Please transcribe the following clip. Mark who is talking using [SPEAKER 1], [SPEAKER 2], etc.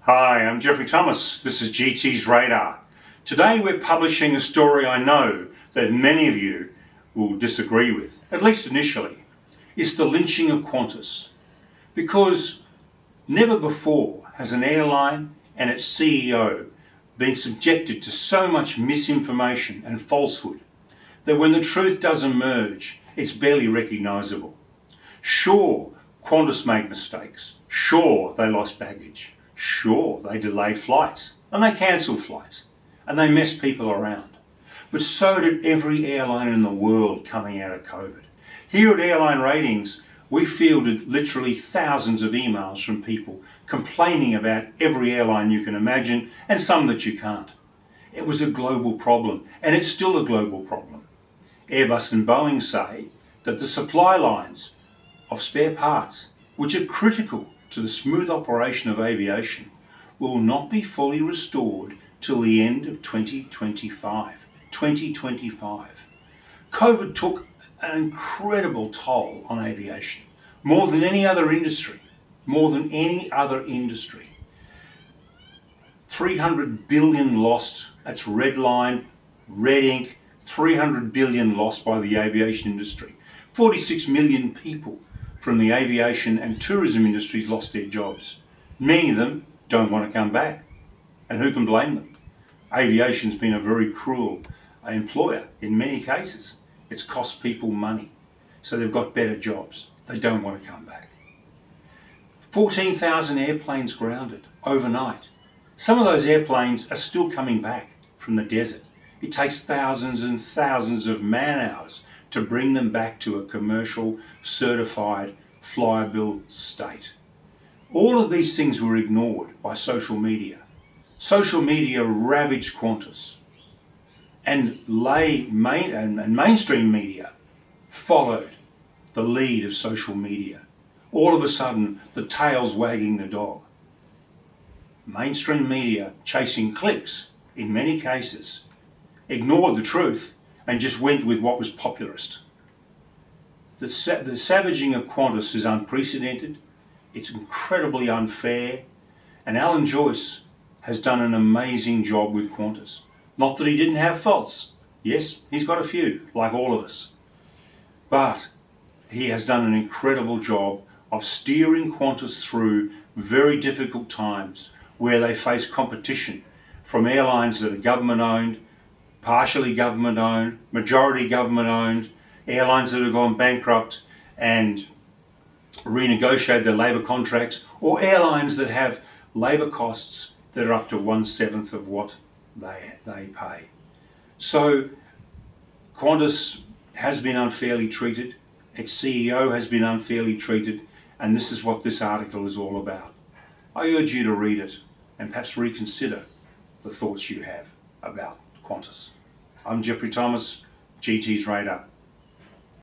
[SPEAKER 1] Hi, I'm Geoffrey Thomas. This is GT's Radar. Today we're publishing a story I know that many of you will disagree with, at least initially. It's the lynching of Qantas. Because never before has an airline and its CEO been subjected to so much misinformation and falsehood that when the truth does emerge, it's barely recognisable. Sure, Qantas made mistakes. Sure, they lost baggage. Sure, they delayed flights and they cancelled flights and they messed people around. But so did every airline in the world coming out of COVID. Here at Airline Ratings, we fielded literally thousands of emails from people complaining about every airline you can imagine and some that you can't. It was a global problem, and it's still a global problem. Airbus and Boeing say that the supply lines of spare parts, which are critical to the smooth operation of aviation, will not be fully restored till the end of 2025. 2025. COVID took an incredible toll on aviation, more than any other industry. 300 billion lost, that's red line, red ink, 300 billion lost by the aviation industry. 46 million people from the aviation and tourism industries lost their jobs. Many of them don't want to come back. And who can blame them? Aviation's been a very cruel employer in many cases. It's cost people money. So they've got better jobs. They don't want to come back. 14,000 airplanes grounded overnight. Some of those airplanes are still coming back from the desert. It takes thousands and thousands of man hours to bring them back to a commercial, certified, flyable state. All of these things were ignored by social media. Social media ravaged Qantas, and mainstream media followed the lead of social media. All of a sudden, the tail's wagging the dog. Mainstream media, chasing clicks in many cases, ignored the truth and just went with what was popularist. The savaging of Qantas is unprecedented, it's incredibly unfair, and Alan Joyce has done an amazing job with Qantas. Not that he didn't have faults. Yes, he's got a few, like all of us. But he has done an incredible job of steering Qantas through very difficult times where they face competition from airlines that are government-owned, partially government-owned, majority government-owned, airlines that have gone bankrupt and renegotiated their labour contracts, or airlines that have labour costs that are up to 1/7 of what they pay. So Qantas has been unfairly treated, its CEO has been unfairly treated, and this is what this article is all about. I urge you to read it and perhaps reconsider the thoughts you have about Qantas. I'm Geoffrey Thomas, GT's Radar.